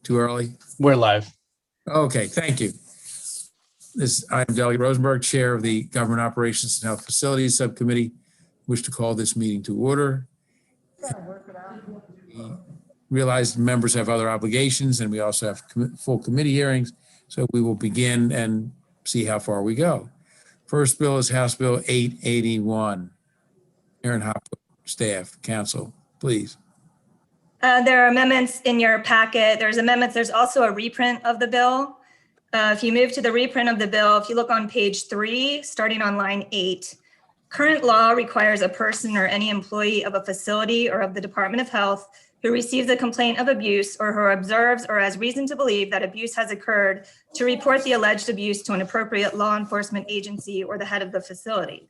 Too early? We're live. Okay, thank you. I am Delegate Rosenberg, Chair of the Government Operations and Health Facilities Subcommittee. Wish to call this meeting to order. We realize members have other obligations and we also have full committee hearings. So we will begin and see how far we go. First bill is House Bill 881. Aaron Hopwood, staff, council, please. There are amendments in your packet. There's amendments. There's also a reprint of the bill. If you move to the reprint of the bill, if you look on page 3, starting on line 8, current law requires a person or any employee of a facility or of the Department of Health who receives a complaint of abuse or who observes or has reason to believe that abuse has occurred to report the alleged abuse to an appropriate law enforcement agency or the head of the facility.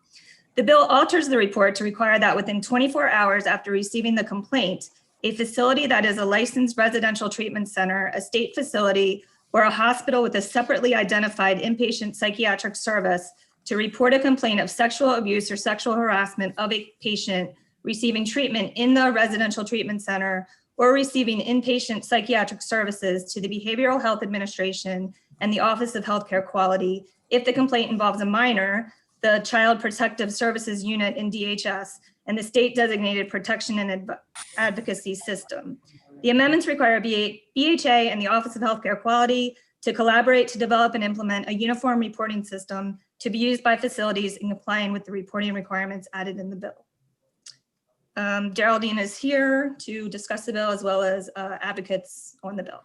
The bill alters the report to require that within 24 hours after receiving the complaint, a facility that is a licensed residential treatment center, a state facility, or a hospital with a separately identified inpatient psychiatric service to report a complaint of sexual abuse or sexual harassment of a patient receiving treatment in the residential treatment center or receiving inpatient psychiatric services to the Behavioral Health Administration and the Office of Healthcare Quality. If the complaint involves a minor, the Child Protective Services Unit in DHS and the state designated protection and advocacy system. The amendments require BHA and the Office of Healthcare Quality to collaborate to develop and implement a uniform reporting system to be used by facilities in complying with the reporting requirements added in the bill. Geraldine is here to discuss the bill as well as advocates on the bill.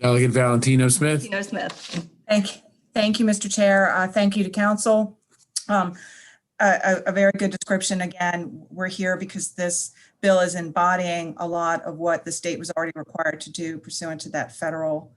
Delegate Valentino Smith. Valentino Smith. Thank you, Mr. Chair. Thank you to council. A very good description. Again, we're here because this bill is embodying a lot of what the state was already required to do pursuant to that federal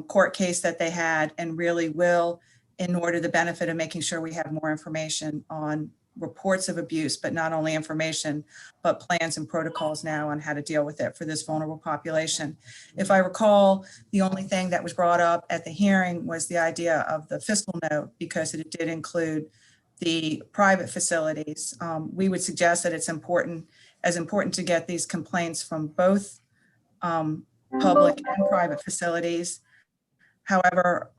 court case that they had, and really will, in order to the benefit of making sure we have more information on reports of abuse, but not only information, but plans and protocols now on how to deal with it for this vulnerable population. If I recall, the only thing that was brought up at the hearing was the idea of the fiscal note, because it did include the private facilities. We would suggest that it's important to get these complaints from both public and private facilities. However,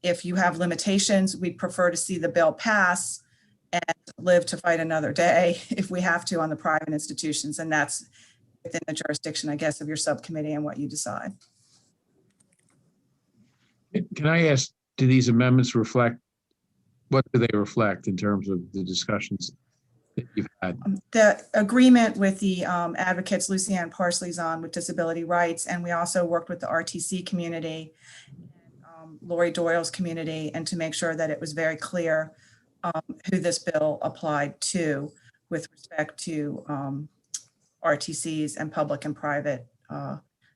if you have limitations, we'd prefer to see the bill pass and live to fight another day if we have to on the private institutions. And that's within the jurisdiction, I guess, of your subcommittee and what you decide. Can I ask, do these amendments reflect, what do they reflect in terms of the discussions that you've had? The agreement with the advocates, Lucianne Parsley's on with disability rights, and we also worked with the RTC community, Lori Doyle's community, and to make sure that it was very clear who this bill applied to with respect to RTCs and public and private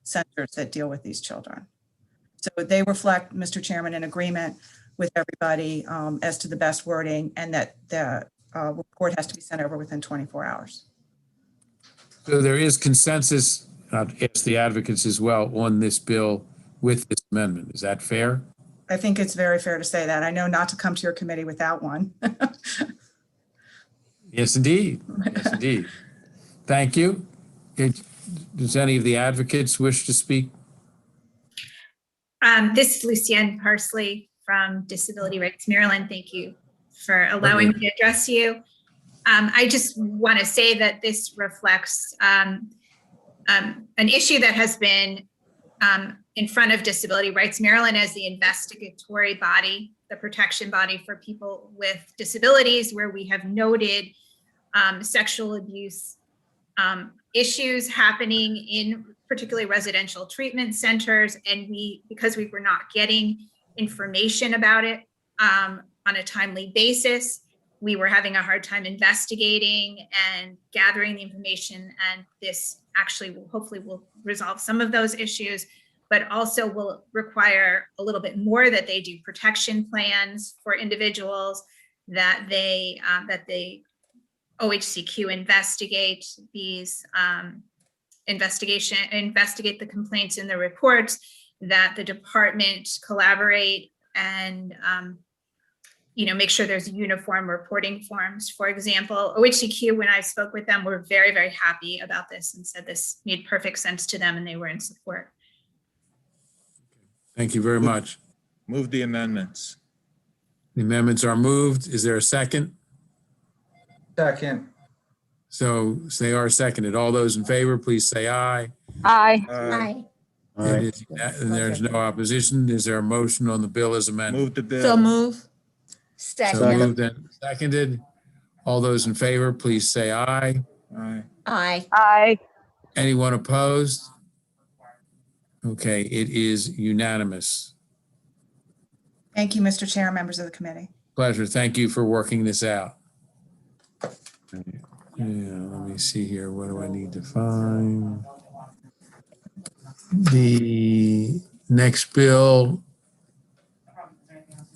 centers that deal with these children. So they reflect, Mr. Chairman, an agreement with everybody as to the best wording, and that the report has to be sent over within 24 hours. So there is consensus, I'll ask the advocates as well, on this bill with this amendment. Is that fair? I think it's very fair to say that. I know not to come to your committee without one. Yes, indeed. Yes, indeed. Thank you. Does any of the advocates wish to speak? This is Lucianne Parsley from Disability Rights Maryland. Thank you for allowing me to address you. I just want to say that this reflects an issue that has been in front of Disability Rights Maryland as the investigatory body, the protection body for people with disabilities, where we have noted sexual abuse issues happening in particularly residential treatment centers. And because we were not getting information about it on a timely basis, we were having a hard time investigating and gathering the information. And this actually hopefully will resolve some of those issues, but also will require a little bit more, that they do protection plans for individuals, that they OHCQ investigate these investigate the complaints in the reports, that the department collaborate and make sure there's uniform reporting forms. For example, OHCQ, when I spoke with them, were very, very happy about this and said this made perfect sense to them and they were in support. Thank you very much. Move the amendments. The amendments are moved. Is there a second? Second. So they are seconded. All those in favor, please say aye. Aye. Aye. And there's no opposition. Is there a motion on the bill as amended? Move the bill. So move. So moved and seconded. All those in favor, please say aye. Aye. Aye. Aye. Anyone opposed? Okay, it is unanimous. Thank you, Mr. Chair, members of the committee. Pleasure. Thank you for working this out. Yeah, let me see here. What do I need to find? The next bill.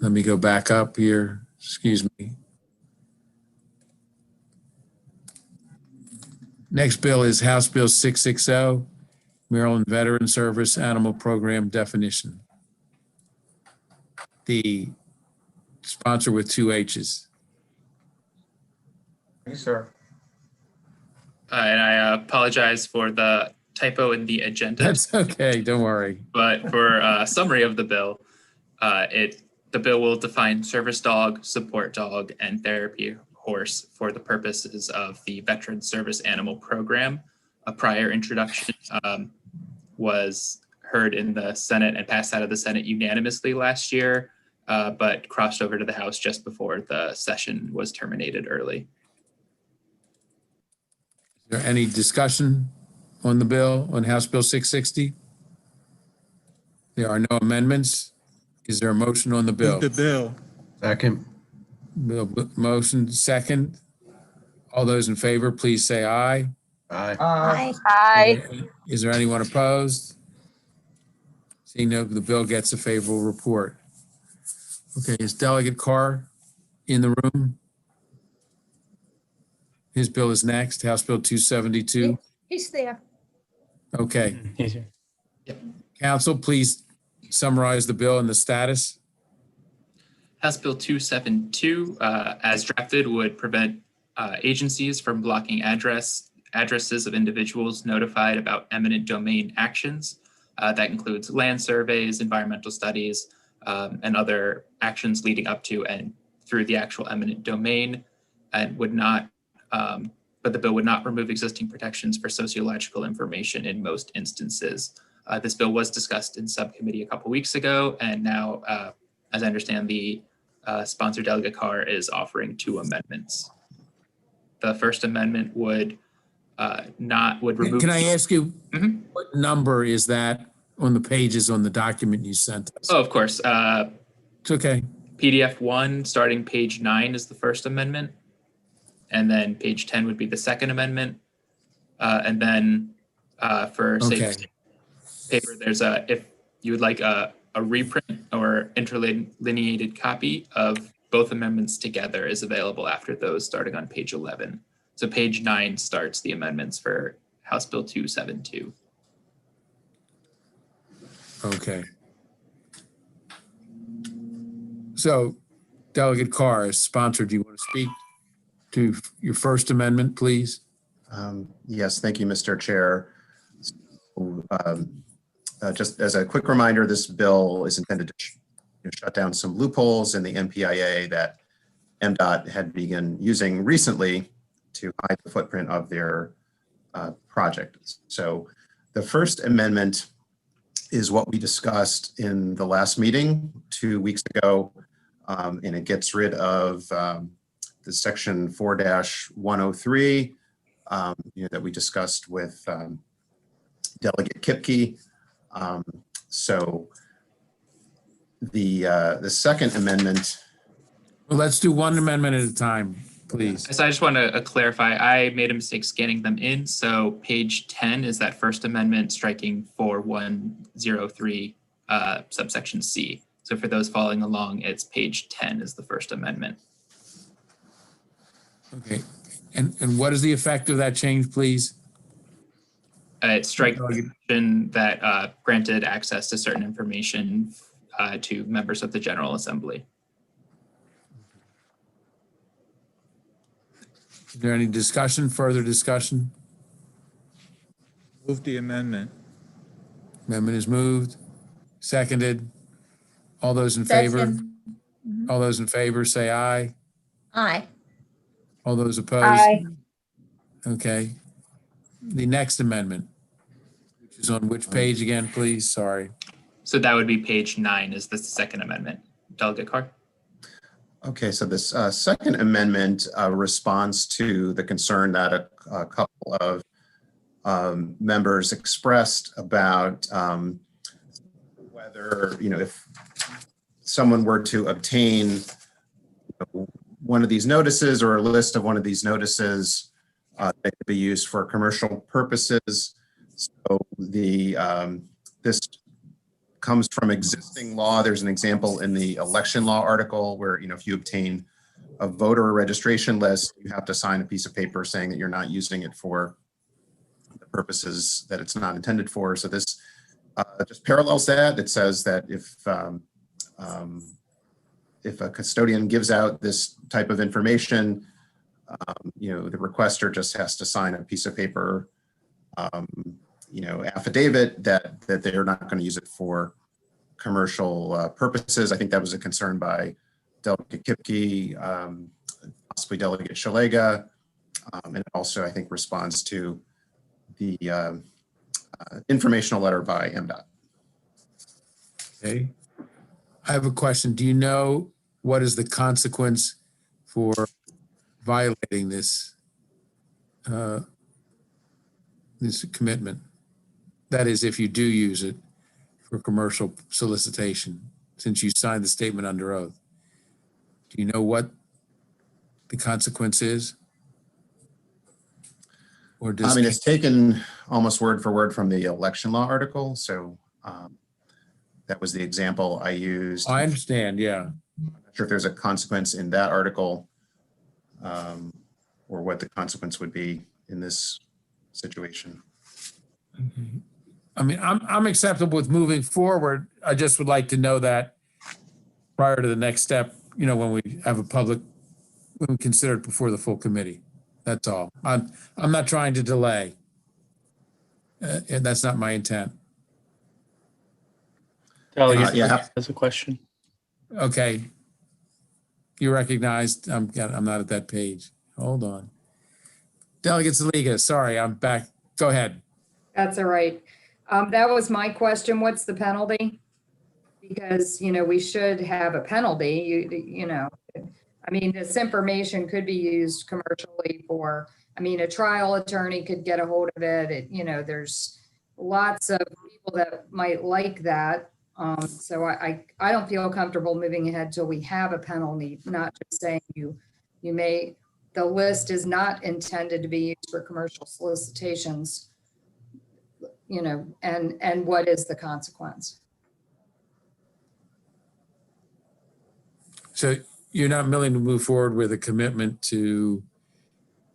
Let me go back up here. Excuse me. Next bill is House Bill 660, Maryland Veteran Service Animal Program definition. The sponsor with two H's. Thank you, sir. And I apologize for the typo in the agenda, That's okay, don't worry. but for a summary of the bill, the bill will define service dog, support dog, and therapy horse for the purposes of the Veteran Service Animal Program. A prior introduction was heard in the Senate and passed out of the Senate unanimously last year, but crossed over to the House just before the session was terminated early. Is there any discussion on the bill, on House Bill 660? There are no amendments. Is there a motion on the bill? Move the bill. Second. Motion second. All those in favor, please say aye. Aye. Aye. Aye. Is there anyone opposed? Seeing no, the bill gets a favorable report. Okay, is Delegate Carr in the room? His bill is next, House Bill 272. He's there. Okay. Council, please summarize the bill and the status. House Bill 272, as drafted, would prevent agencies from blocking addresses of individuals notified about eminent domain actions. That includes land surveys, environmental studies, and other actions leading up to and through the actual eminent domain, and would not, but the bill would not remove existing protections for sociological information in most instances. This bill was discussed in subcommittee a couple weeks ago, and now, as I understand, the sponsor Delegate Carr is offering two amendments. The first amendment would remove. Can I ask you, Mhm. what number is that on the pages on the document you sent us? Oh, of course. It's okay. PDF 1, starting page 9 is the first amendment. And then page 10 would be the second amendment. And then for Okay. safe paper, there's if you would like a reprint or interlineated copy of both amendments together is available after those, starting on page 11. So page 9 starts the amendments for House Bill 272. Okay. So Delegate Carr, as sponsor, do you want to speak to your first amendment, please? Yes, thank you, Mr. Chair. So, just as a quick reminder, this bill is intended to shut down some loopholes in the MPIA that MDOT had begun using recently to hide the footprint of their project. So the first amendment is what we discussed in the last meeting 2 weeks ago, and it gets rid of the section 4-103 that we discussed with Delegate Kipke. So the second amendment. Well, let's do one amendment at a time, please. So I just want to clarify, I made a mistake scanning them in. So page 10 is that first amendment striking 4103 subsection C. So for those following along, it's page 10 is the first amendment. Okay. And what is the effect of that change, please? It strikes the section that granted access to certain information to members of the General Assembly. Is there any discussion, further discussion? Move the amendment. Amendment is moved, seconded. All those in favor? Second. All those in favor, say aye. Aye. All those opposed? Aye. Okay. The next amendment, which is on which page again, please? Sorry. So that would be page 9 is the second amendment. Delegate Carr? Okay, so this second amendment responds to the concern that a couple of members expressed about whether, if someone were to obtain one of these notices or a list of one of these notices that could be used for commercial purposes. So this comes from existing law. There's an example in the election law article where, if you obtain a voter registration list, you have to sign a piece of paper saying that you're not using it for the purposes that it's not intended for. So this just parallels that. It says that if a custodian gives out this type of information, the requester just has to sign a piece of paper, affidavit that they're not going to use it for commercial purposes. I think that was a concern by Delegate Kipke, possibly Delegate Shalega, and it also, I think, responds to the informational letter by MDOT. Okay. I have a question. Do you know what is the consequence for violating this commitment? That is, if you do use it for commercial solicitation, since you signed the statement under oath. Do you know what the consequence is? Or does It's taken almost word for word from the election law article. So that was the example I used. I understand, yeah. I'm not sure if there's a consequence in that article or what the consequence would be in this situation. Okay. I'm acceptable with moving forward. I just would like to know that prior to the next step, when we have when we consider it before the full committee. That's all. I'm not trying to delay. And that's not my intent. Delegate yeah. has a question. Okay. You recognized, I'm not at that page. Hold on. Delegate Zaliga, sorry, I'm back. Go ahead. That's all right. That was my question. What's the penalty? Because, we should have a penalty, this information could be used commercially for, a trial attorney could get a hold of it. There's lots of people that might like that. So I don't feel comfortable moving ahead till we have a penalty, not just saying the list is not intended to be used for commercial solicitations. And what is the consequence? So you're not willing to move forward with a commitment to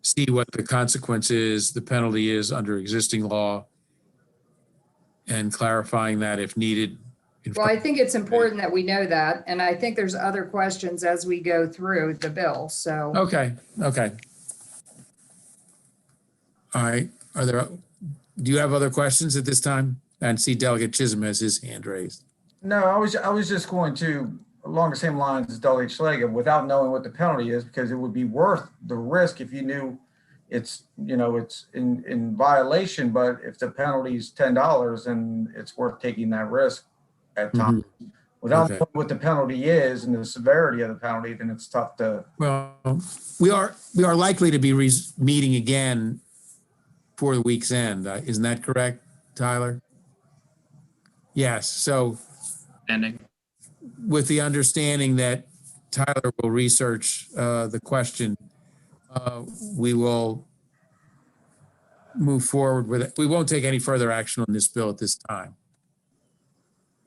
see what the consequence is, the penalty is under existing law, and clarifying that if needed. Well, I think it's important that we know that, and I think there's other questions as we go through the bill, so. Okay. All right. Do you have other questions at this time? And see Delegate Chisholm has his hand raised. No, I was just going to, along the same lines as Delegate Schlega, without knowing what the penalty is, because it would be worth the risk if you knew it's in violation, but if the penalty is $10, then it's worth taking that risk at times. Without knowing what the penalty is and the severity of the penalty, then it's tough to. Well, we are likely to be meeting again for the week's end. Isn't that correct, Tyler? Yes. So Ending. with the understanding that Tyler will research the question, we will move forward with it. We won't take any further action on this bill at this time.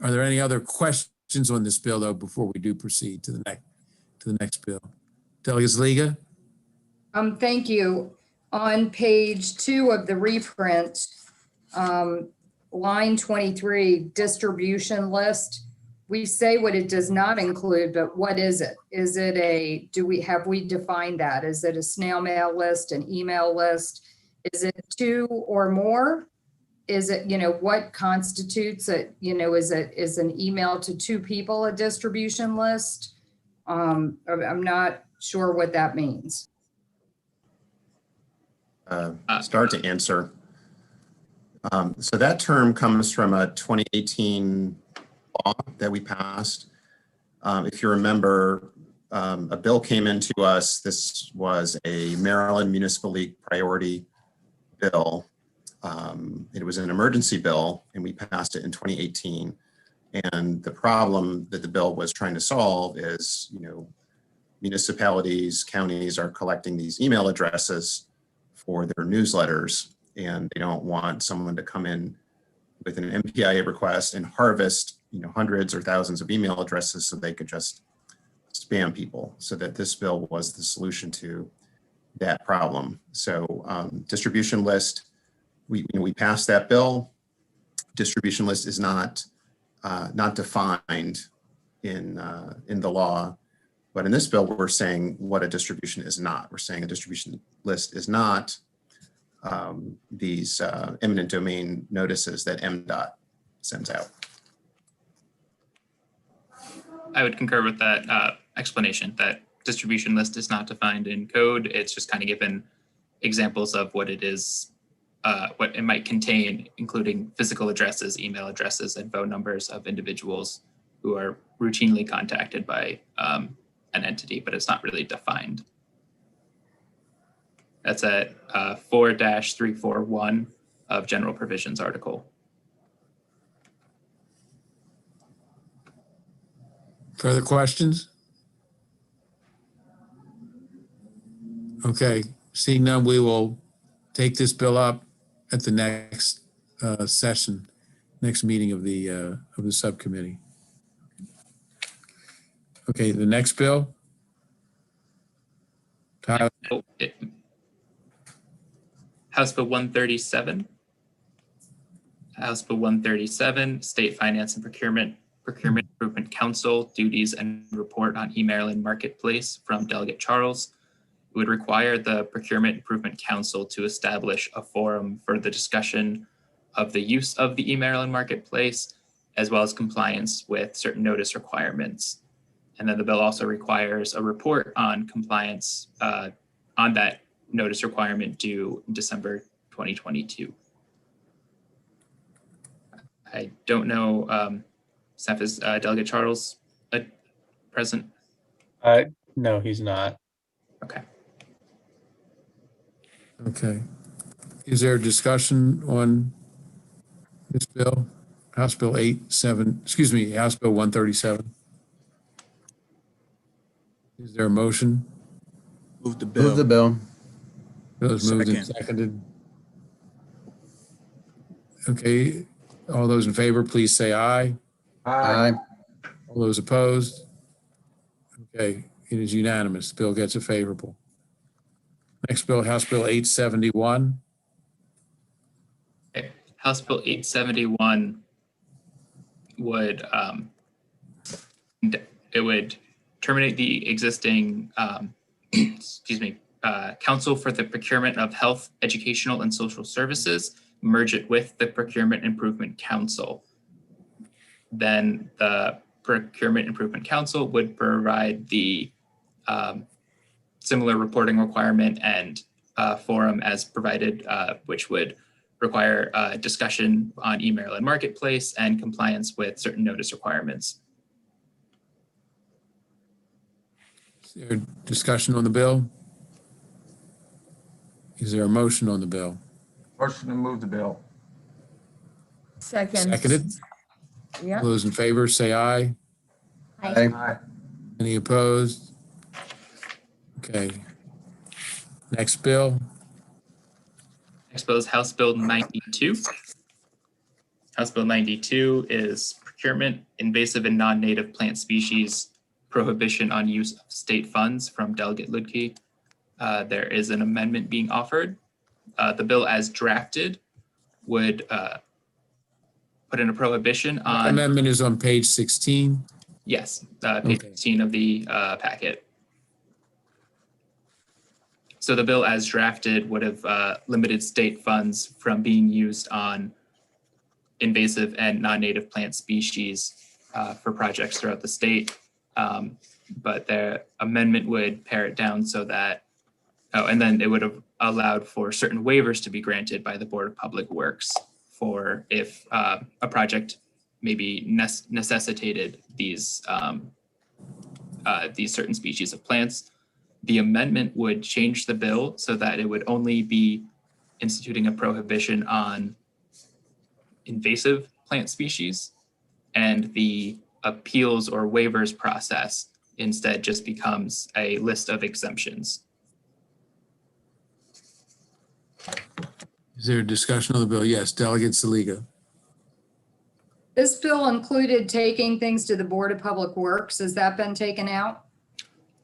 Are there any other questions on this bill, though, before we do proceed to the next bill? Delegate Zaliga? Thank you. On page 2 of the reprint, line 23, distribution list. we say what it does not include, but what is it? Is it have we defined that? Is it a snail mail list, an email list? Is it 2 or more? Is it, what constitutes it? Is an email to 2 people a distribution list? I'm not sure what that means. Start to answer. So that term comes from a 2018 law that we passed. If you remember, a bill came into us. This was a Maryland Municipal League priority bill. It was an emergency bill, and we passed it in 2018. And the problem that the bill was trying to solve is, municipalities, counties are collecting these email addresses for their newsletters, and they don't want someone to come in with an MPIA request and harvest, hundreds or thousands of email addresses so they could just spam people. So that this bill was the solution to that problem. So distribution list, we passed that bill. Distribution list is not defined in the law, but in this bill we're saying what a distribution is not. We're saying a distribution list is not these eminent domain notices that MDOT sends out. I would concur with that explanation, that distribution list is not defined in code. It's just kind of given examples of what it is, what it might contain, including physical addresses, email addresses, and phone numbers of individuals who are routinely contacted by an entity, but it's not really defined. That's at 4-341 of general provisions article. Further questions? Okay, seeing none, we will take this bill up at the next session, next meeting of the subcommittee. Okay, the next bill. Tyler, House Bill 137. House Bill 137, State Finance and Procurement Improvement Council duties and report on e-Maryland Marketplace from Delegate Charles. It would require the Procurement Improvement Council to establish a forum for the discussion of the use of the e-Maryland Marketplace, as well as compliance with certain notice requirements. And then the bill also requires a report on compliance on that notice requirement due in December 2022. I don't know, Steph, is Delegate Charles present? No, he's not. Okay. okay. Is there a discussion on this bill? House Bill 137. Is there a motion? Move the bill. Move the bill. Bill is moved and Second. seconded. Okay, all those in favor, please say aye. Aye. All those opposed? Okay, it is unanimous. The bill gets a favorable. Next bill, House Bill 871. Okay. House Bill 871 would it would terminate the existing Council for the Procurement of Health, Educational, and Social Services, merge it with the Procurement Improvement Council. Then the Procurement Improvement Council would provide the similar reporting requirement and forum as provided, which would require discussion on e-Maryland Marketplace and compliance with certain notice requirements. Is there discussion on the bill? Is there a motion on the bill? Motion to move the bill. Second. Seconded? Yeah. All those in favor, say aye. Aye. Any opposed? Okay. Next bill. Next bill is House Bill 92. House Bill 92 is procurement, invasive and non-native plant species, prohibition on use of state funds from Delegate Ludke. There is an amendment being offered. The bill as drafted would put in a prohibition on, Amendment is on page 16. yes, page Okay. 16 of the packet. So the bill as drafted would have limited state funds from being used on invasive and non-native plant species for projects throughout the state. But the amendment would pare it down so that, and then it would have allowed for certain waivers to be granted by the Board of Public Works for if a project maybe necessitated these certain species of plants. The amendment would change the bill so that it would only be instituting a prohibition on invasive plant species, and the appeals or waivers process instead just becomes a list of exemptions. Is there a discussion on the bill? Yes, Delegate Saliga. This bill included taking things to the Board of Public Works. Has that been taken out?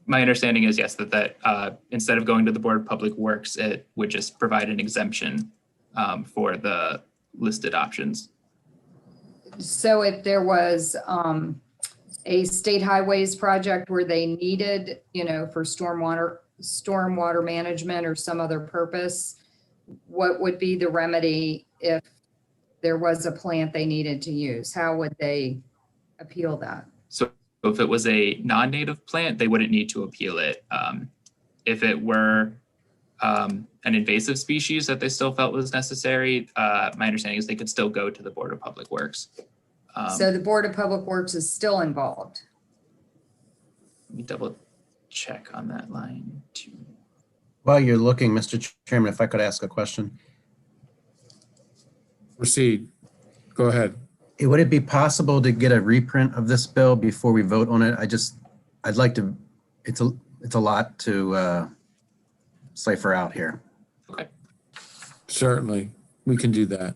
My understanding is yes, that instead of going to the Board of Public Works, it would just provide an exemption for the listed options. So if there was a state highways project where they needed, for stormwater management or some other purpose, what would be the remedy if there was a plant they needed to use? How would they appeal that? So if it was a non-native plant, they wouldn't need to appeal it. If it were an invasive species that they still felt was necessary, my understanding is they could still go to the Board of Public Works. So the Board of Public Works is still involved. Let me double check on that line too. While you're looking, Mr. Chairman, if I could ask a question. Proceed. Go ahead. Would it be possible to get a reprint of this bill before we vote on it? I'd like to, it's a lot to cipher out here. Okay. Certainly, we can do that.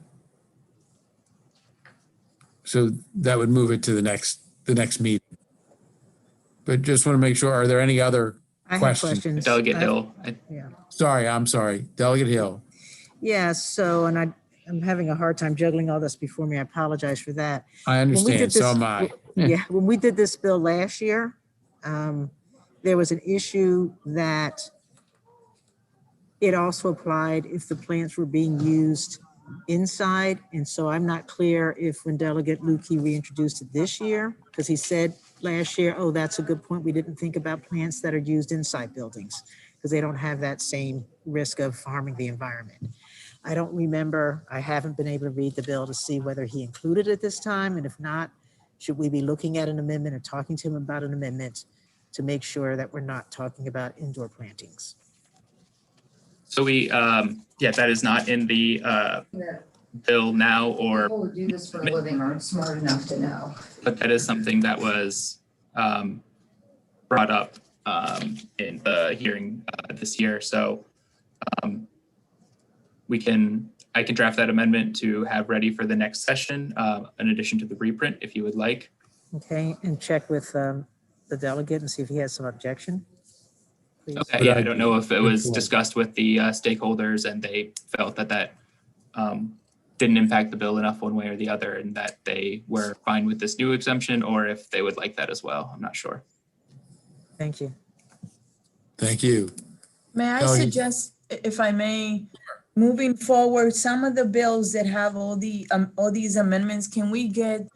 So that would move it to the next meeting. But just want to make sure, are there any other I have questions? questions. Delegate Hill. I'm sorry, Delegate Hill. Yeah, so, and I'm having a hard time juggling all this before me. I apologize for that. I When we understand, did so this- am I. Yeah, when we did this bill last year, there was an issue that it also applied if the plants were being used inside. And so I'm not clear if when Delegate Lukey reintroduced it this year, because he said last year, oh, that's a good point. We didn't think about plants that are used inside buildings because they don't have that same risk of harming the environment. I don't remember, I haven't been able to read the bill to see whether he included it this time. And if not, should we be looking at an amendment or talking to him about an amendment to make sure that we're not talking about indoor plantings? So that is not in the bill now, People who do this for a living aren't smart enough to know. but that is something that was brought up in the hearing this year. So I can draft that amendment to have ready for the next session, in addition to the reprint, if you would like. Okay, and check with the delegate and see if he has some objection. Please. Okay, Good yeah, I idea. don't know if it Good was point. discussed with the stakeholders and they felt that didn't impact the bill enough one way or the other, and that they were fine with this new exemption, or if they would like that as well. I'm not sure. Thank you. Thank you. May I Delegate- suggest, if I may, moving forward, some of the bills that have all these amendments, can we get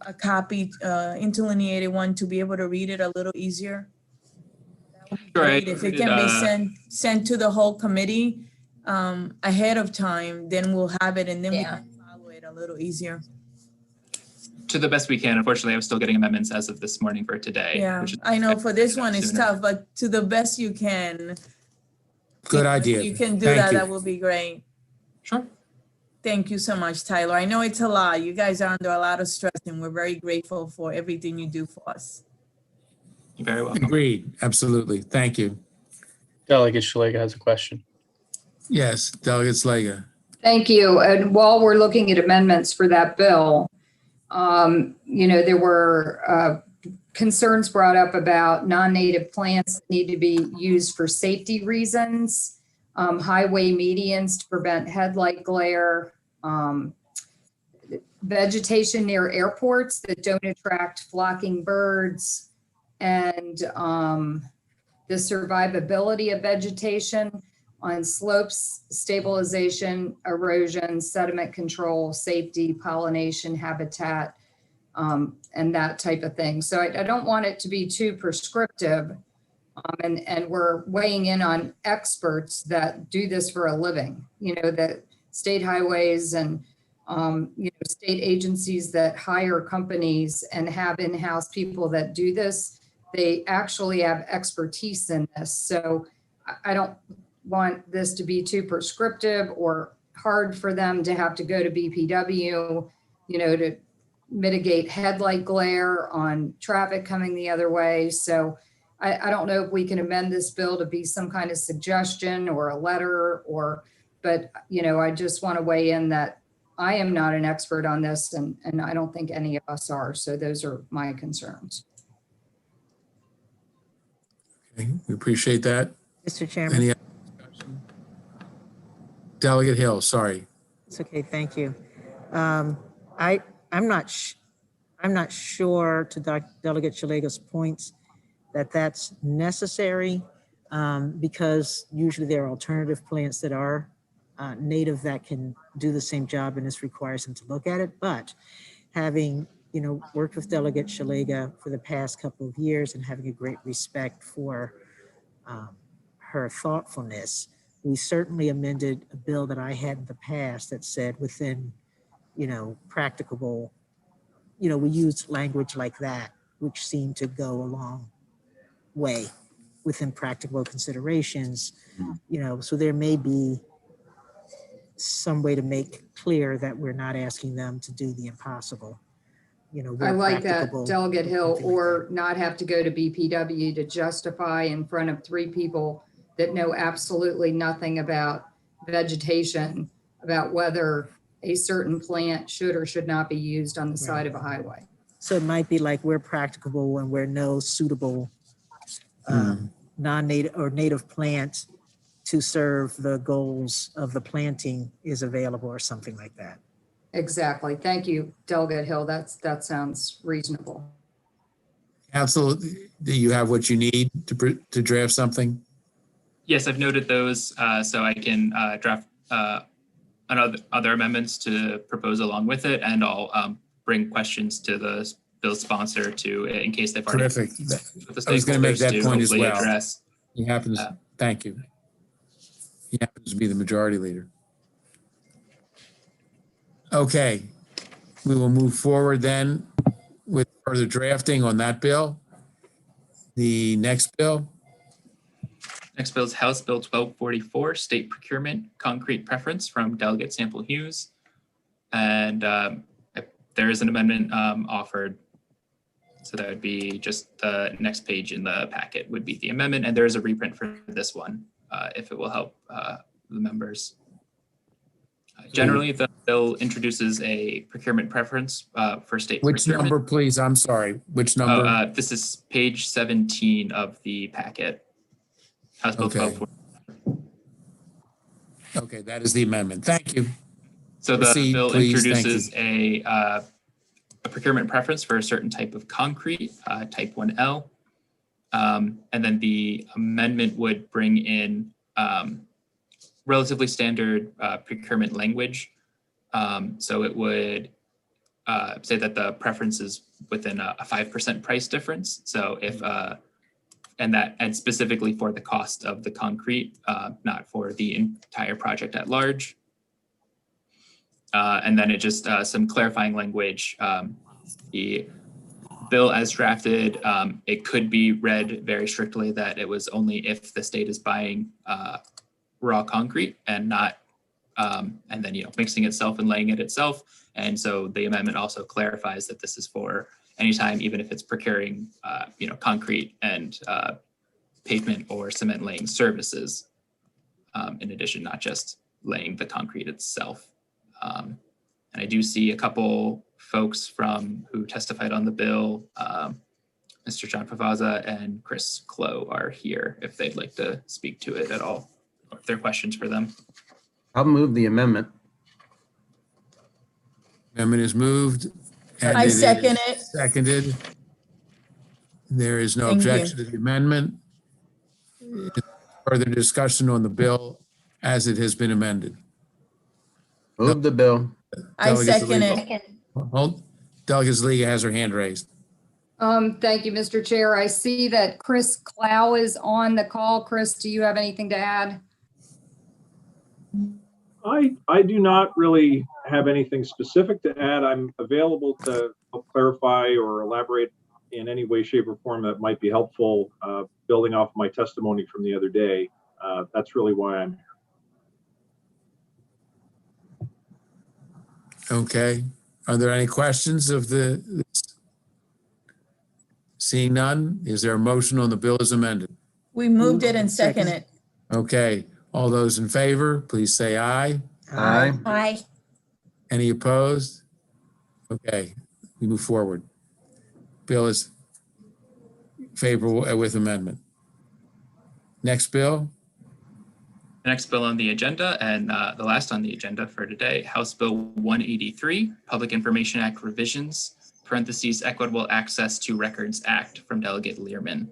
a copy, interlineated one, to be able to read it a little easier? That would be Sure, great. If it can be sent to the whole committee ahead of time, then we'll have it and then we Yeah. can follow it a little easier. To the best we can. Unfortunately, I'm still getting amendments as of this morning for today. Yeah, which is- I know for this one it's sooner. tough, but to the best you can. Good if idea. You can do Thank that, you. that would be great. Sure. Thank you so much, Tyler. I know it's a lot. You guys are under a lot of stress and we're very grateful for everything you do for us. You're very welcome. Agreed, absolutely. Thank you. Delegate Shalega has a question. Yes, Delegate Slager. Thank you. And while we're looking at amendments for that bill, there were concerns brought up about non-native plants that need to be used for safety reasons, highway medians to prevent headlight glare, vegetation near airports that don't attract flocking birds, and the survivability of vegetation on slopes, stabilization, erosion, sediment control, safety, pollination, habitat, and that type of thing. So I don't want it to be too prescriptive. And we're weighing in on experts that do this for a living, that state highways and, state agencies that hire companies and have in-house people that do this. They actually have expertise in this. So I don't want this to be too prescriptive or hard for them to have to go to BPW, to mitigate headlight glare on traffic coming the other way. So I don't know if we can amend this bill to be some kind of suggestion or a letter but I just want to weigh in that I am not an expert on this and I don't think any of us are. So those are my concerns. Okay, we appreciate that. Mr. Chairman, Any other discussion? Delegate Hill, sorry. it's okay, thank you. I'm not sure, to Delegate Shalega's points, that's necessary, because usually there are alternative plants that are native that can do the same job, and this requires them to look at it. But having worked with Delegate Shalega for the past couple of years and having a great respect for her thoughtfulness, we certainly amended a bill that I had in the past that said within practicable, we used language like that, which seemed to go a long way within practical considerations, so there may be some way to make clear that we're not asking them to do the impossible. I like that, practicable, Delegate Hill, something like or not have to go to BPW to justify in front of 3 people that know absolutely nothing about vegetation, about whether a certain plant should or should not be used on the side of a highway. So it might be like we're practicable when we're no suitable non-native or native plant to serve the goals of the planting is available, or something like that. Exactly. Thank you, Delegate Hill. That sounds reasonable. Council, do you have what you need to draft something? Yes, I've noted those, so I can draft other amendments to propose along with it, and I'll bring questions to the bill sponsor in case they've already. Terrific. with the I was going to make stakeholders that point as hopefully well. address. He happens, thank you. He happens to be the majority leader. Okay, we will move forward then with further drafting on that bill. The next bill, Next bill is House Bill 1244, State Procurement Concrete Preference from Delegate Sample Hughes. And there is an amendment offered. So that would be just the next page in the packet would be the amendment. And there is a reprint for this one if it will help the members. Generally, the bill introduces a procurement preference for state which procurement. number, please? I'm sorry, which number? This is page 17 of the packet. House Bill Okay. 1244. Okay, that is the amendment. Thank you. So the Proceed, bill please. Thank introduces a procurement preference for a certain type of concrete, type 1L. And then the amendment would bring in relatively standard procurement language. So it would say that the preference is within a 5% price difference. So if and specifically for the cost of the concrete, not for the entire project at large. And then it just some clarifying language. The bill as drafted, it could be read very strictly that it was only if the state is buying raw concrete and not, and then mixing itself and laying it itself. And so the amendment also clarifies that this is for anytime, even if it's procuring, concrete and pavement or cement laying services. In addition, not just laying the concrete itself. And I do see a couple folks who testified on the bill. Mr. John Pavaza and Chris Clow are here if they'd like to speak to it at all, or if there are questions for them. I'll move the amendment. Amendment is moved. and I is second it. Seconded. There is no Thank you. objection to the amendment. Further discussion on the bill as it has been amended. Move the bill. I Delegate second Zaliga. it. Delegate Zaliga has her hand raised. Thank you, Mr. Chair. I see that Chris Clow is on the call. Chris, do you have anything to add? I do not really have anything specific to add. I'm available to help clarify or elaborate in any way, shape, or form that might be helpful, building off my testimony from the other day. That's really why I'm here. Okay. Are there any questions of the? Seeing none, is there a motion on the bill as amended? We moved it and second it. Okay. All those in favor, please say aye. Aye. Aye. Any opposed? Okay, we move forward. Bill is favorable with amendment. Next bill, The next bill on the agenda and the last on the agenda for today, House Bill 183, Public Information Act revisions, parentheses, Equitable Access to Records Act from Delegate Learman.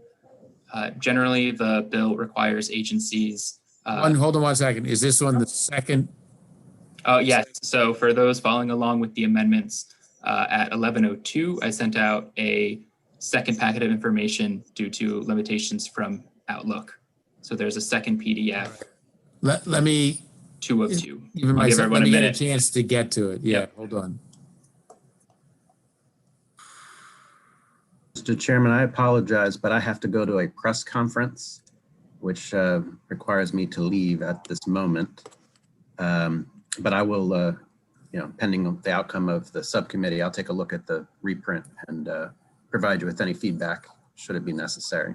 Generally, the bill requires agencies. hold on one second. Is this on the second? Oh, yes. So for those following along with the amendments, at 11:02, I sent out a second packet of information due to limitations from Outlook. So there's a second PDF, Let me 202. even I'll give myself, everyone let a me get a minute. chance to get to it. Yeah, Yep. hold on. Mr. Chairman, I apologize, but I have to go to a press conference, which requires me to leave at this moment. But I will, pending the outcome of the subcommittee, I'll take a look at the reprint and provide you with any feedback should it be necessary.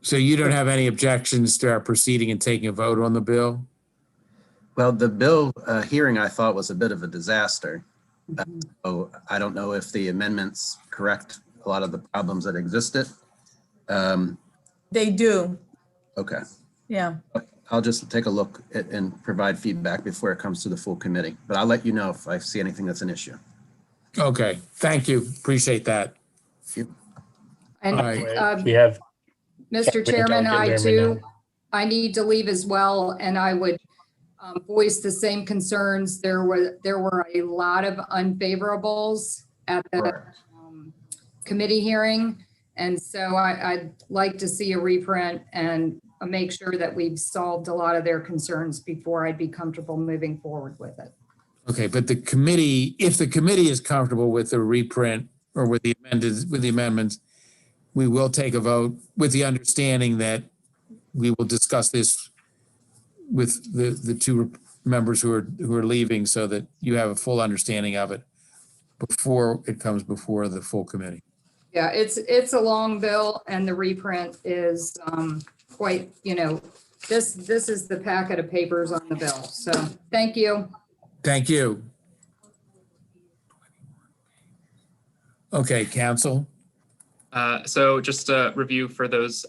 So you don't have any objections to our proceeding and taking a vote on the bill? Well, the bill hearing I thought was a bit of a disaster. So I don't know if the amendments correct a lot of the problems that existed. They do. Okay, Yeah. I'll just take a look at, and provide feedback before it comes to the full committee, but I'll let you know if I see anything that's an issue. Okay, thank you. Appreciate that. And All right. We have Mr. Delegate Chairman, I Learman too, now. I need to leave as well, and I would voice the same concerns. There were a lot of unfavorables at the committee hearing. And so I'd like to see a reprint and make sure that we've solved a lot of their concerns before I'd be comfortable moving forward with it. Okay, but the committee, if the committee is comfortable with the reprint or with the amendments, we will take a vote with the understanding that we will discuss this with the two members who are leaving so that you have a full understanding of it before it comes before the full committee. Yeah, it's a long bill and the reprint is quite, this is the packet of papers on the bill. So thank you. Thank you. Okay, council. So just a review for those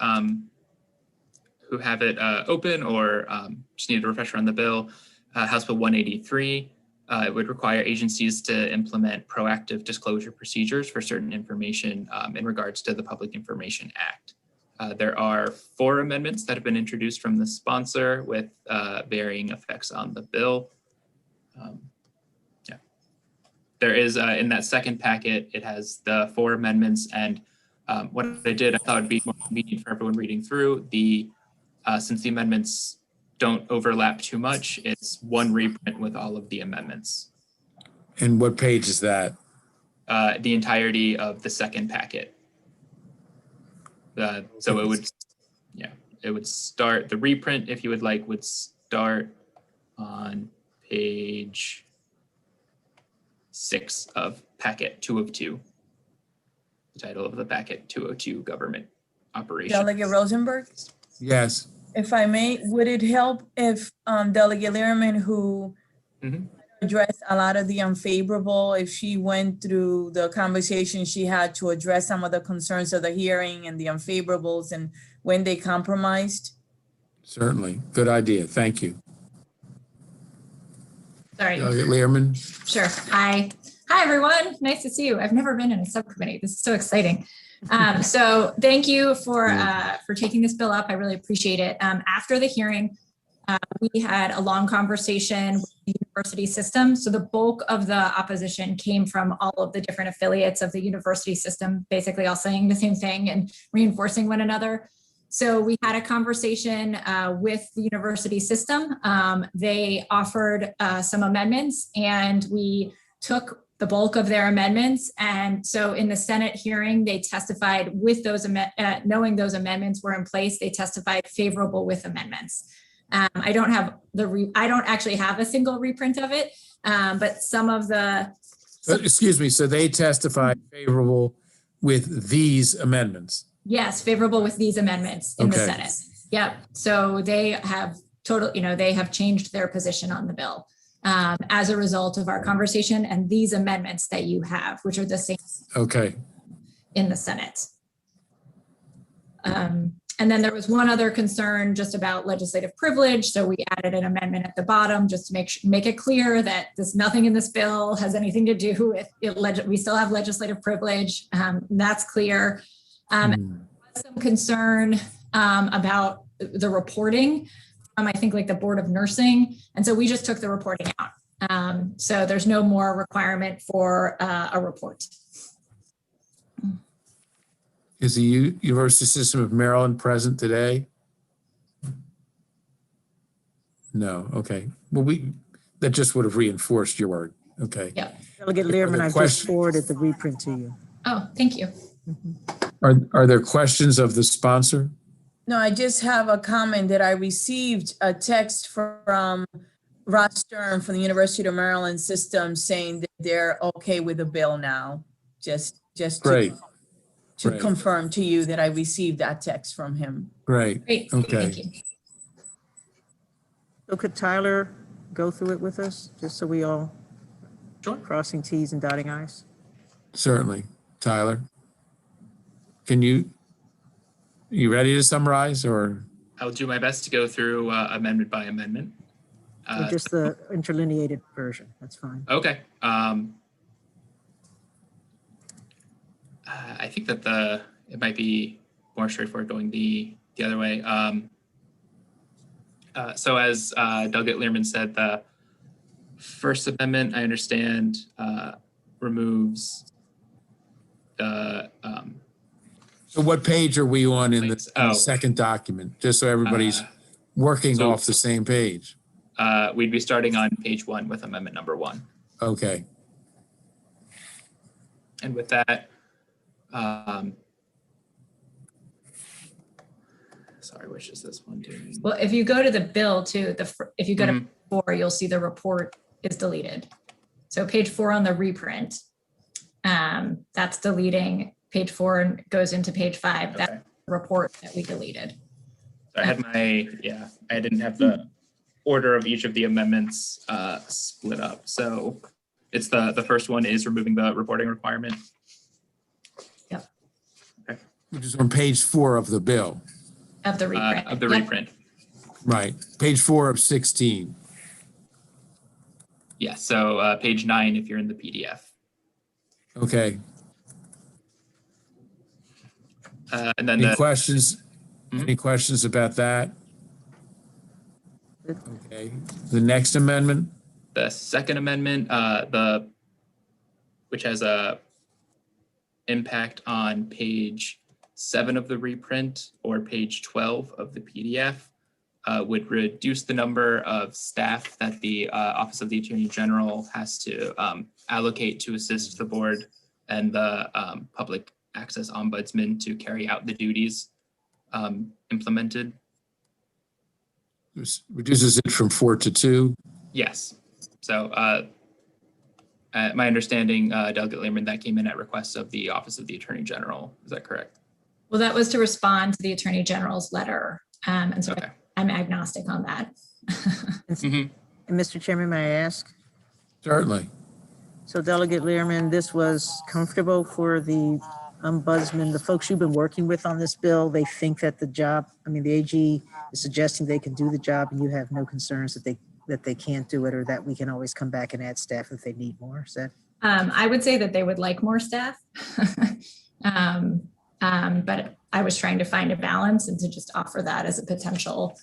who have it open or just need a refresher on the bill. House Bill 183, it would require agencies to implement proactive disclosure procedures for certain information in regards to the Public Information Act. There are 4 amendments that have been introduced from the sponsor with varying effects on the bill. There is in that second packet, it has the 4 amendments, and what I did, I thought would be more convenient for everyone reading through. Since the amendments don't overlap too much, it's one reprint with all of the amendments. And what page is that? The entirety of the second packet. So it would start, the reprint, if you would like, would start on page 6 of packet 202. The title of the packet 202, Government Operations. Delegate Rosenberg, Yes. if I may, would it help if Delegate Learman, who addressed a lot of the unfavorable, if she went through the conversation she had to address some of the concerns of the hearing and the unfavorables and when they compromised? Certainly. Good idea. Thank you. Sorry. Delegate Learman. Sure. Hi, Hi, everyone. Nice to see you. I've never been in a subcommittee. This is so exciting. So thank you for taking this bill up. I really appreciate it. After the hearing, we had a long conversation with the university system. So the bulk of the opposition came from all of the different affiliates of the university system, basically all saying the same thing and reinforcing one another. So we had a conversation with the university system. They offered some amendments, and we took the bulk of their amendments. And so in the Senate hearing, they testified with those, knowing those amendments were in place, they testified favorable with amendments. I don't actually have a single reprint of it, but some of the. Excuse me, so they testified favorable with these amendments? Yes, favorable with these amendments in the Okay. Senate. Yep. So they have they have changed their position on the bill as a result of our conversation and these amendments that you have, which are the same Okay. in the Senate. And then there was one other concern just about legislative privilege. So we added an amendment at the bottom just to make it clear that there's nothing in this bill has anything to do with it. We still have legislative privilege. That's clear. Some concern about the reporting from, I think, like the Board of Nursing. And so we just took the reporting out. So there's no more requirement for a report. Is the University System of Maryland present today? No, okay. Well, that just would have reinforced your word. Okay. Yep. Delegate Learman, I've just question- forwarded the reprint to you. Oh, thank you. Are there questions of the sponsor? No, I just have a comment that I received a text from Ross Stern from the University of Maryland system saying that they're okay with the bill now. Just Great, to Great. confirm to you that I received that text from him. great. Great. Okay. Thank you. So could Tyler go through it with us, just so we all Sure. crossing Ts and dotting Is? Certainly. Tyler? You ready to summarize or? I'll do my best to go through amendment by amendment. Or just the interlineated version, that's fine. Okay. I think that it might be more straightforward going the other way. So as Delegate Learman said, the First Amendment, I understand, removes the. So what page are we on in Links. the second document? Just so everybody's working so- off the same page. We'd be starting on page 1 with amendment number 1. Okay. And with that, sorry, which is this one doing? Well, if you go to the bill too, if you go to 4, you'll see the report is deleted. So page 4 on the reprint, that's deleting page 4 and goes into page 5. That's the report that we deleted. So I had I didn't have the order of each of the amendments split up. So it's the first one is removing the reporting requirement. Yep. Okay. Which is on page 4 of the bill. Of the reprint. Of the Yep. reprint. Right. Page 4 of 16. Yeah. So page 9 if you're in the PDF. Okay. And then Any questions? Any questions about that? Okay. The next amendment? the second amendment, which has a impact on page 7 of the reprint or page 12 of the PDF, would reduce the number of staff that the Office of the Attorney General has to allocate to assist the board and the public access ombudsman to carry out the duties implemented. Reduces it from 4 to 2. Yes. So my understanding, Delegate Learman, that came in at request of the Office of the Attorney General. Is that correct? Well, that was to respond to the Attorney General's letter. And so Okay. I'm agnostic on that. And Mr. Chairman, may I ask? Certainly. So Delegate Learman, this was comfortable for the ombudsman, the folks you've been working with on this bill, they think that the job, the AG is suggesting they can do the job and you have no concerns that they can't do it or that we can always come back and add staff if they need more. Is that I would say that they would like more staff. But I was trying to find a balance and to just offer that as a potential.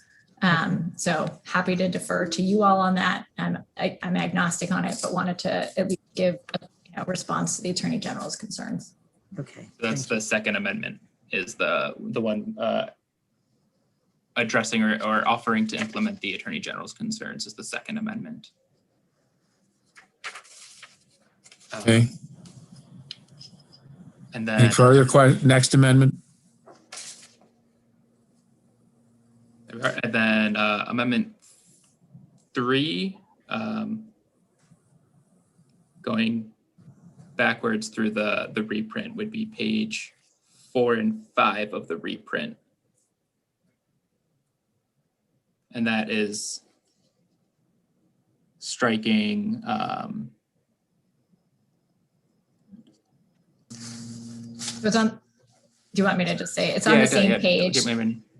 So happy to defer to you all on that. I'm agnostic on it, but wanted to at least give a response to the Attorney General's concerns. Okay. That's the second amendment is the one addressing or offering to implement the Attorney General's concerns is the second amendment. Okay. And Any then, further next amendment? Amendment 3, going backwards through the reprint would be page 4 and 5 of the reprint. And that is striking So it's on, do you want me to just say, it's on the same page?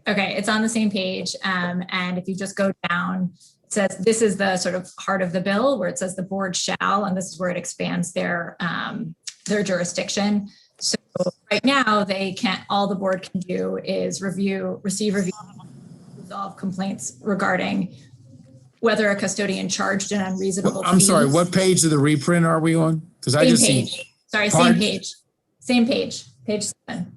Okay, it's on the same page. And if you just go down, it says, this is the sort of heart of the bill where it says the board shall, and this is where it expands their jurisdiction. So right now they can't, all the board can do is receive, resolve complaints regarding whether a custodian charged an unreasonable fee. I'm sorry, what page of the reprint are we on? Because I just see. Sorry, same page, page 7.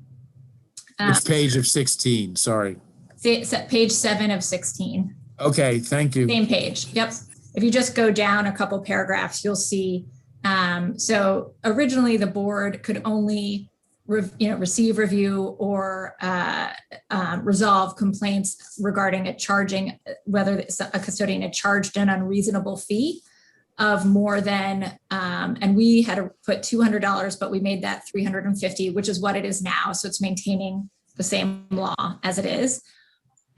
Which page of 16? Sorry. Page 7 of 16. Okay, thank you. Same page. Yep. If you just go down a couple paragraphs, you'll see. So originally the board could only receive, review, or resolve complaints regarding whether a custodian had charged an unreasonable fee of more than, and we had to put $200, but we made that $350, which is what it is now. So it's maintaining the same law as it is.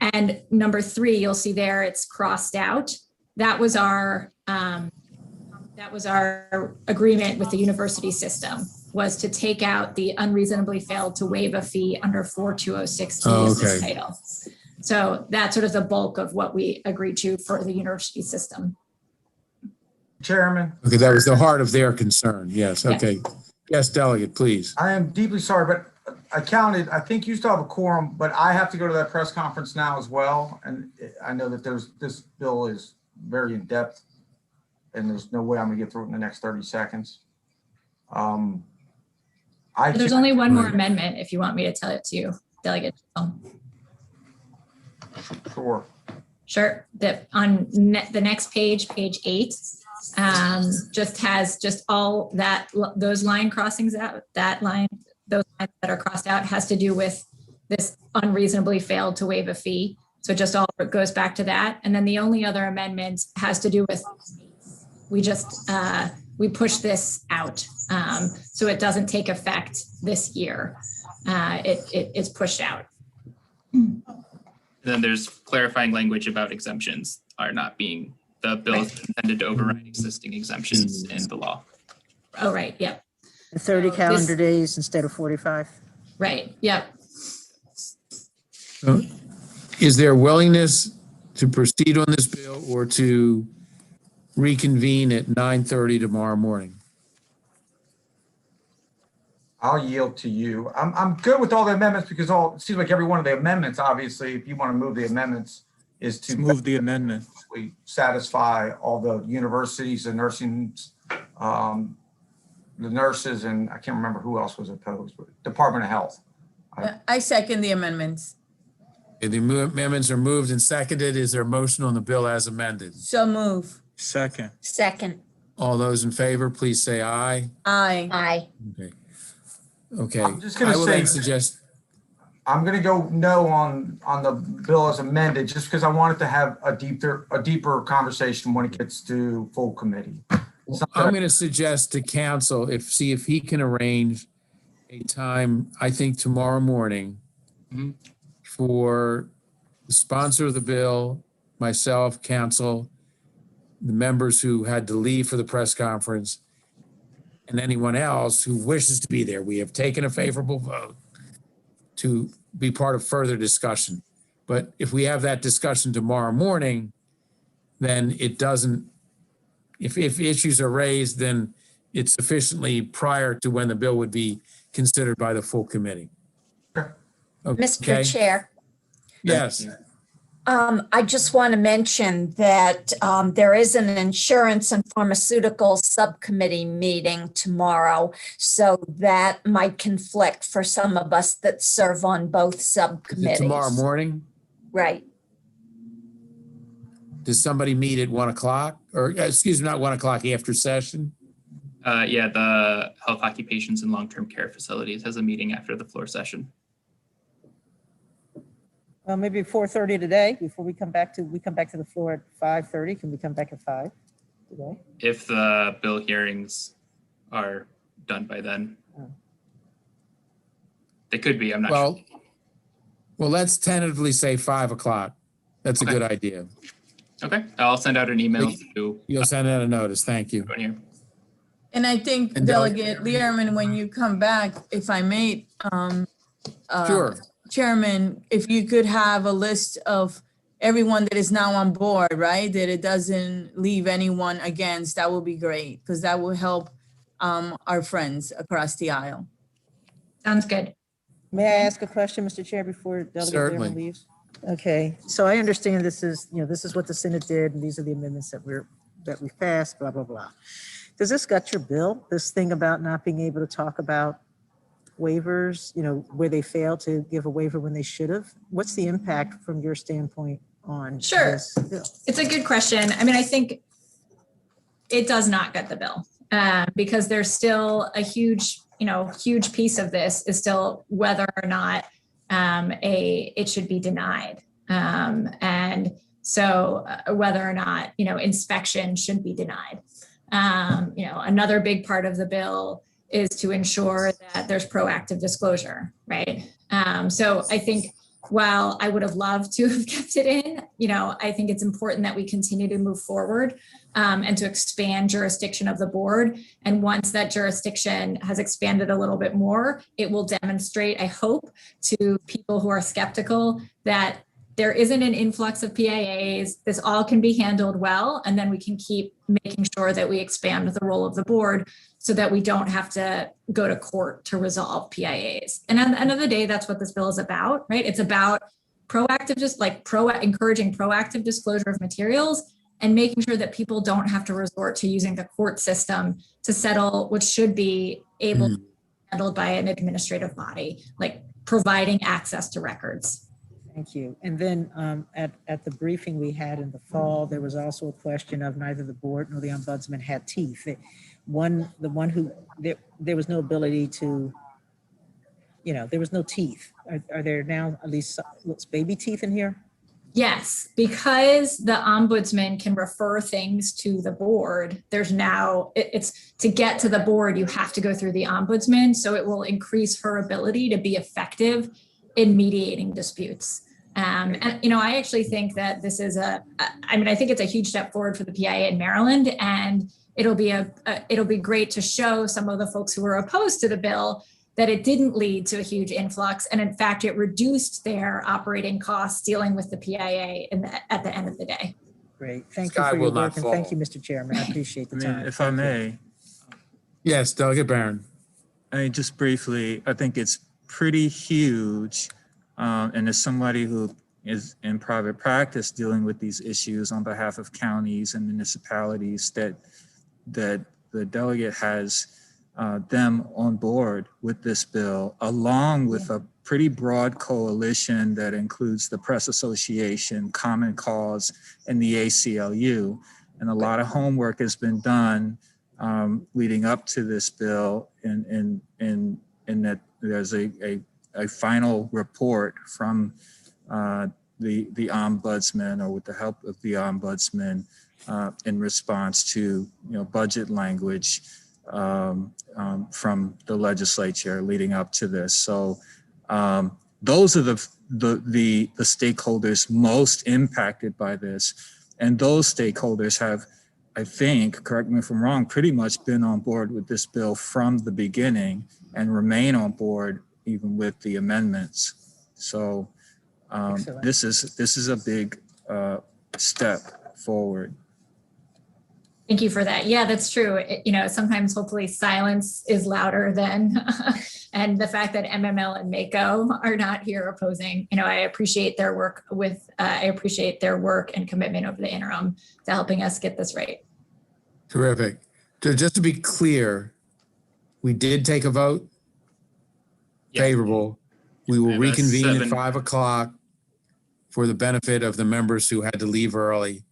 And number 3, you'll see there it's crossed out. That was our agreement with the university system, was to take out the unreasonably failed to waive a fee under 4206D of this title. So that's sort of the bulk of what we agreed to for the university system. Chairman. Okay, that was the heart of their concern. Yes, okay. Yes, delegate, please. I am deeply sorry, but I think you still have a quorum, but I have to go to that press conference now as well. And I know that this bill is very in depth and there's no way I'm gonna get through it in the next 30 seconds. There's only one more amendment if you want me to tell it to you, Delegate. Sure. Sure. On the next page, page 8, just has all those line crossings out, those lines that are crossed out has to do with this unreasonably failed to waive a fee. So just all goes back to that. And then the only other amendment has to do with, we push this out. So it doesn't take effect this year. It's pushed out. then there's clarifying language about exemptions are not being, the bill is intended to override existing exemptions in the law. Oh, right. Yep. 30 calendar days instead of 45. Right. Yep. So, is there willingness to proceed on this bill or to reconvene at 9:30 tomorrow morning? I'll yield to you. I'm good with all the amendments because it seems like every one of the amendments, obviously, if you want to move the amendments, is to move the amendment. We satisfy all the universities and nursing, the nurses, and I can't remember who else was opposed, but Department of Health. I second the amendments. Okay, the amendments are moved and seconded. Is there a motion on the bill as amended? So move. Second. Second. All those in favor, please say aye. Aye. Aye. Okay. Okay. I'm just gonna I will say- then suggest, I'm gonna go no on the bill as amended, just because I wanted to have a deeper conversation when it gets to full committee. I'm going to suggest to council, see if he can arrange a time, I think tomorrow morning, for the sponsor of the bill, myself, council, the members who had to leave for the press conference, and anyone else who wishes to be there. We have taken a favorable vote to be part of further discussion. But if we have that discussion tomorrow morning, then it doesn't, if issues are raised, then it's sufficiently prior to when the bill would be considered by the full committee. Okay. Mr. Okay, Chair, yes, I just want to mention that there is an insurance and pharmaceutical subcommittee meeting tomorrow. So that might conflict for some of us that serve on both is it subcommittees. tomorrow morning? Right. Does somebody meet at 1 o'clock or excuse me, not 1 o'clock after session? Yeah, the Health Occupations and Long-Term Care Facilities has a meeting after the floor session. Well, maybe 4:30 today before we come back to the floor at 5:30. Can we come back at 5 today? If the bill hearings are done by then. Oh. They could be, I'm not sure. Well, let's tentatively say 5 o'clock. That's a Okay. good idea. Okay, I'll send out an email to You'll send out a notice. Thank you. everyone here. And I think And Delegate Learman, when you come back, if I may, Sure. Chairman, if you could have a list of everyone that is now on board, right? That it doesn't leave anyone against, that would be great, because that will help our friends across the aisle. Sounds good. May I ask a question, Mr. Chair, before Delegate Certainly. Learman leaves? Okay, so I understand this is what the Senate did, and these are the amendments that we passed, blah, blah, blah. Does this gut your bill, this thing about not being able to talk about waivers, where they failed to give a waiver when they should have? What's the impact from your standpoint on Sure. this bill? It's a good question. I mean, I think it does not get the bill because there's still a huge piece of this is still whether or not it should be denied. And so whether or not, inspection should be denied. Another big part of the bill is to ensure that there's proactive disclosure, right? So I think while I would have loved to have kept it in, I think it's important that we continue to move forward and to expand jurisdiction of the board. And once that jurisdiction has expanded a little bit more, it will demonstrate, I hope, to people who are skeptical that there isn't an influx of PIAs. This all can be handled well, and then we can keep making sure that we expand the role of the board so that we don't have to go to court to resolve PIAs. And at the end of the day, that's what this bill is about, right? It's about encouraging proactive disclosure of materials and making sure that people don't have to resort to using the court system to settle what should be able to be handled by an administrative body, like providing access to records. Thank you. And then at the briefing we had in the fall, there was also a question of neither the board nor the ombudsman had teeth. The one who, there was no ability to, there was no teeth. Are there now at least baby teeth in here? Yes, because the ombudsman can refer things to the board. There's now, it's to get to the board, you have to go through the ombudsman. So it will increase her ability to be effective in mediating disputes. And, I actually think that this is I think it's a huge step forward for the PIA in Maryland, and it'll be great to show some of the folks who were opposed to the bill that it didn't lead to a huge influx. And in fact, it reduced their operating costs dealing with the PIA at the end of the day. Great. Thank you Sky for your will not work. And thank fall. you, Mr. Chairman. I appreciate the time. If I may, Yes, Delegate Barron. just briefly, I think it's pretty huge. And as somebody who is in private practice dealing with these issues on behalf of counties and municipalities, that the delegate has them on board with this bill, along with a pretty broad coalition that includes the Press Association, Common Cause, and the ACLU. And a lot of homework has been done leading up to this bill, in that there's a final report from the ombudsman, or with the help of the ombudsman, in response to budget language from the legislature leading up to this. So those are the stakeholders most impacted by this, and those stakeholders have, I think, correct me if I'm wrong, pretty much been on board with this bill from the beginning and remain on board even with the amendments. So this is a big step forward. Thank you for that. Yeah, that's true. Sometimes hopefully silence is louder than, and the fact that MML and MACO are not here opposing, I appreciate their work and commitment over the interim to helping us get this right. Terrific. Just to be clear, we did take a vote, Yeah. favorable. We will And, reconvene at 7 5 o'clock for the benefit of the members who had to leave early.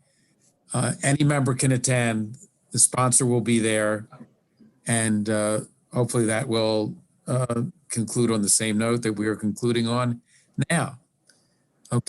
Any member can attend. The sponsor will be there. And hopefully that will conclude on the same note that we are concluding on now.